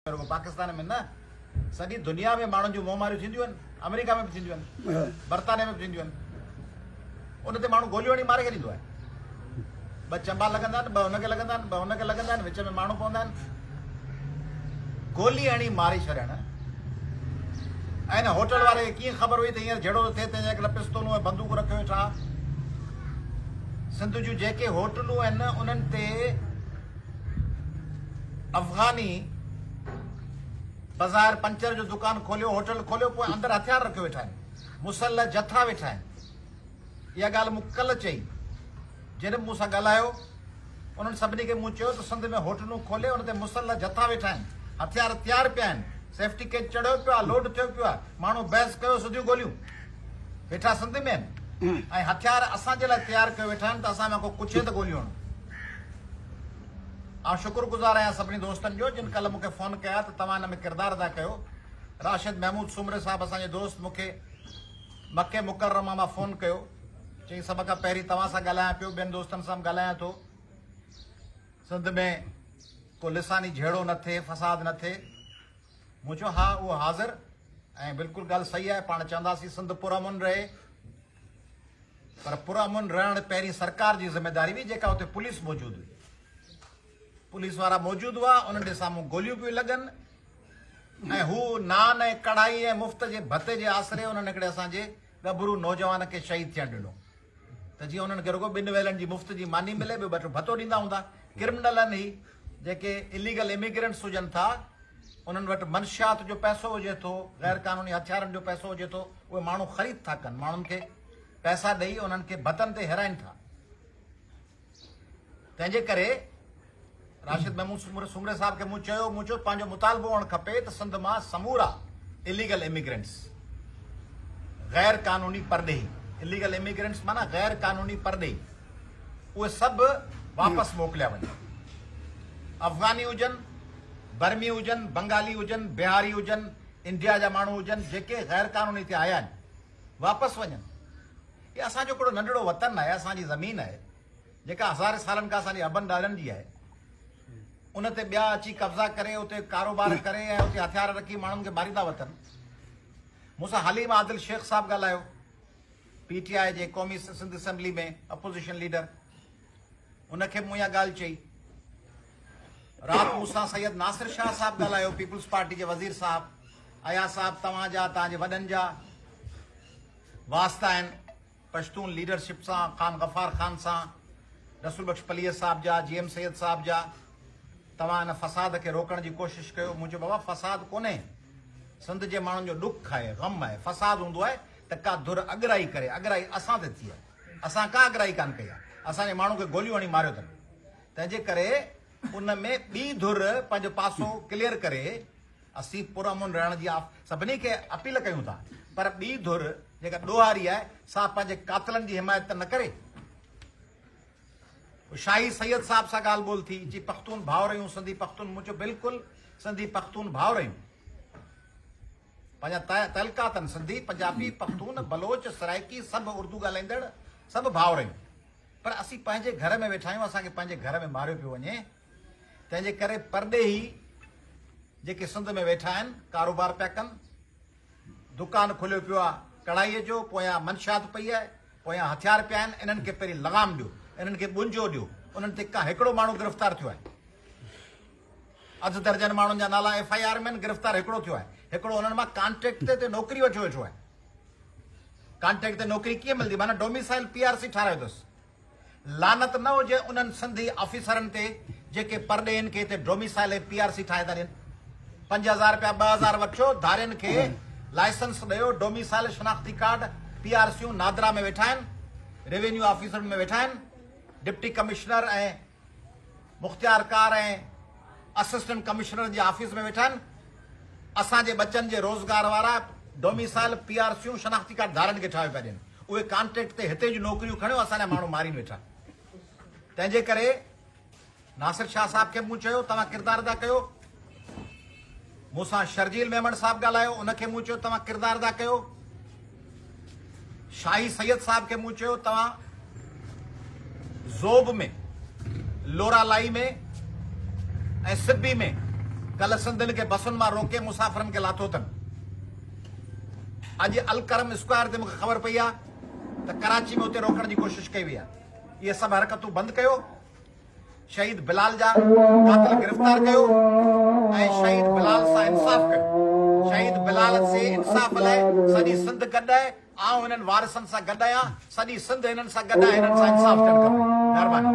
पाकिस्तान में न सॼी दुनिया में माण्हुनि जूं मोहमारियूं थींदियूं आहिनि, अमेरिका में बि थींदियूं आहिनि, बर्तानिया में बि थींदियूं आहिनि। उन ते माण्हू गोलियूं हणी मारे छॾींदो आहे। ॿ चंबा लॻंदा आहिनि, ॿ हुनखे लॻंदा आहिनि, ॿ हुनखे लॻंदा आहिनि, विच में माण्हू पवंदा आहिनि। गोली हणी मारे छॾण ऐं न होटल वारे खे कीअं ख़बर हुई त हींअर जहिड़ो थो थिए तंहिंजे अॻिते पिस्तूलूं ऐं बंदूक रखियो वेठा। सिंध जूं जेके होटलूं आहिनि उन्हनि ते अफ़गानी बाज़ार पंचर जो दुकान खोलियो, होटल खोलियो, पोइ अंदरि हथियार रखियो वेठा आहिनि, मुसल जथा वेठा आहिनि। इहा ॻाल्हि मूं कल्ह चई, जॾहिं मूं सां ॻाल्हायो उन्हनि सभिनी खे मूं चयो त सिंध में होटलूं खोले, उन ते मुसल जथा वेठा आहिनि, हथियार तयारु पिया आहिनि, सेफ्टी केस चढ़ियो पियो आहे, लोड थियो पियो आहे, माण्हू बहस कयो, सिधियूं गोलियूं वेठा सिंध में आहिनि ऐं हथियार असांजे लाइ तयारु कयो वेठा आहिनि त असां में को कुझे त गोलियूं हणूं। ऐं शुक्रगुज़ार आहियां सभिनी दोस्तनि जो जिन कल्ह मूंखे फ़ोन कया त तव्हां हिन में किरदारु अदा कयो। राशिद महमूद सुमरे साहिबु असांजे दोस्त मूंखे मके मुकर्रमा मां फ़ोन कयो, चई सभ खां पहिरीं तव्हां सां ॻाल्हायां पियो, ॿियनि दोस्तनि सां बि ॻाल्हायां थो, सिंध में को लिसानी झेड़ो न थिए, फ़साद न थिए। मूं चयो हा उहो हाज़िर ऐं बिल्कुलु ॻाल्हि सही आहे। पाण चवंदासीं सिंध पुरअमन रहे, पर पुरअमन रहण पहिरीं सरकार जी ज़िमेदारी हुई जेका हुते पुलिस मौजूदु हुई। पुलिस वारा मौजूदु हुआ, उन्हनि जे साम्हूं गोलियूं पियूं लॻनि ऐं हू नान ऐं कढ़ाई ऐं मुफ़्त जे भते जे आसिरे उन्हनि हिकिड़े असांजे गभरू नौजवान खे शहीद थियणु ॾिनो त जीअं उन्हनि खे रुगो 2 वेलनि जी मुफ़्त जी मानी मिले, ॿियो ॿ भतो ॾींदा हूंदा। क्रिमिनल आहिनि ही जेके इलीगल इमिग्रेंट्स हुजनि था, उन्हनि वटि मंशियात जो पैसो हुजे थो, गैर क़ानूनी हथियारनि जो पैसो हुजे थो, उहे माण्हू ख़रीद था कनि, माण्हुनि खे पैसा ॾेई उन्हनि खे भतनि ते हिराइनि था। तंहिंजे करे राशिद महमूद सुमरे साहिब खे मूं चयो पंहिंजो मुतालबो हुअणु खपे त सिंध मां समूरा इलीगल इमिग्रेंट्स, गैर कानूनी परॾेही, इलीगल इमिग्रेंट्स माना गैर कानूनी परॾेही, उहे सभु वापसि मोकिलिया वञनि। अफ़गानी हुजनि, बर्मी हुजनि, बंगाली हुजनि, बिहारी हुजनि, इंडिया जा माण्हू हुजनि, जेके गैर कानूनी ते आया आहिनि, वापसि वञनि। इहा असांजो हिकिड़ो नंढड़ो वतन आहे, असांजी ज़मीन आहे जेका हज़ारे सालनि खां असांजी अबनि ॾाॾनि जी आहे। उन ते ॿिया अची कब्ज़ा करे उते कारोबार करे ऐं उते हथियार रखी माण्हुनि खे मारींदा वतन। मूंसां हलीम आदिल शेख साहिबु ॻाल्हायो, PTI जे क़ौमी सिंध असेंबली में अपोज़िशन लीडर, उनखे मूं इहा ॻाल्हि चई। राति मूंसां सैयद नासिर शाह साहिबु ॻाल्हायो, पीपुल्स पार्टी जे वज़ीर साहिबु, अया साहिबु तव्हांजा, तव्हांजे वॾनि जा वास्ता आहिनि पश्तून लीडरशिप सां, ख़ान गफ़ार ख़ान सां, रसूल बख्श पलीअ साहिब जा, GM सैयद साहिब जा। तव्हां हिन फ़साद खे रोकण जी कोशिशि कयो। मूं चयो बाबा फ़साद कोन्हे, सिंध जे माण्हुनि जो ॾुख आहे, ग़म आहे। फ़साद हूंदो आहे त का धुर अॻिराई करे, अॻिराई असां ते थी आहे, असां का अॻिराई कान कई आहे, असांजे माण्हू खे गोलियूं हणी मारियो अथनि। तंहिंजे करे उन में ॿी धुर पंहिंजो पासो क्लियर करे असीं पुरअमन रहण जी सभिनी खे अपील कयूं था, पर ॿी धुर जेका ॾोहारी आहे सा पंहिंजे कातिलनि जी हिमायत न करे। शाही सैयद साहिब सां ॻाल्हि ॿोल थी, जी पख्तून भाउर आहियूं, सिंधी पख्तून। मुंहिंजो बिल्कुलु सिंधी पख्तून भाउर आहियूं, पंहिंजा तहलका अथनि, सिंधी, पंजाबी, पख्तून, बलोच, सराइकी, सभु उर्दू ॻाल्हाईंदड़, सभु भाउर आहियूं। पर असीं पंहिंजे घर में वेठा आहियूं, असांखे पंहिंजे घर में मारियो पियो वञे। तंहिंजे करे परॾेही जेके सिंध में वेठा आहिनि, कारोबार पिया कनि, दुकान खोलियो पियो आहे कढ़ाईअ जो, पोयां मंशियात पई आहे, पोयां हथियार पिया आहिनि। इन्हनि खे पहिरीं लॻाम ॾियो, इन्हनि खे ॿुंजो ॾियो। उन्हनि ते का हिकिड़ो माण्हू गिरफ़्तार थियो आहे, अधु दर्जन माण्हुनि जा नाला FIR में गिरफ़्तार हिकिड़ो थियो आहे। हिकिड़ो उन्हनि मां कॉन्ट्रेक्ट ते नौकिरी वठियो वेठो आहे। कॉन्ट्रेक्ट ते नौकिरी कीअं मिलंदी, माना डोमिसाइल PRC ठारायो अथसि। लानत न हुजे उन्हनि सिंधी ऑफिसरनि ते जेके परॾेहनि खे हिते डोमिसाइल PRC ठाहे था ॾियनि। 5,000 रुपया 2,000 वठो, धारियुनि खे लाइसेंस ॾियो, डोमिसाइल शनाख्ती कार्ड, PRCयूं नादरा में वेठा आहिनि, रेवेन्यू ऑफिसर में वेठा आहिनि, डिप्टी कमिश्नर ऐं मुख़्तियारकार ऐं असिस्टेंट कमिश्नर जे ऑफिस में वेठा आहिनि। असांजे बच्चनि जे रोज़गार वारा डोमिसाइल PRCयूं शनाख्ती कार्ड धारनि खे ठाहे पिया ॾियनि। उहे कॉन्ट्रेक्ट ते हिते जूं नौकिरियूं खणियो, असांजा माण्हू मारीनि वेठा। तंहिंजे करे नासिर शाह साहिब खे मूं चयो तव्हां किरदारु अदा कयो। मूंसां शर्जील मेमण साहिबु ॻाल्हायो, उनखे मूं चयो तव्हां किरदारु अदा कयो। शाही सैयद साहिब खे मूं चयो तव्हां ज़ोब में, लोरालाई में ऐं सिब्बी में कल सिंधियुनि खे बसुनि मां रोके मुसाफ़िरनि खे लाथो अथनि। अॼु अलकरम स्क्वायर ते मूंखे ख़बर पई आहे त कराची में उते रोकण जी कोशिशि कई वई आहे। इहे सभु हरकतूं बंदि कयो, शहीद बिलाल जा कातिल गिरफ़्तार कयो ऐं शहीद बिलाल सां इंसाफ़ कयो। शहीद बिलाल से इंसाफ़ लाइ सॼी सिंध गॾु आहे। आउं हिननि वारिसनि सां गॾु आहियां, सॼी सिंध हिननि सां गॾु आहे, हिननि सां इंसाफ़ थियणु खपे। महिरबानी।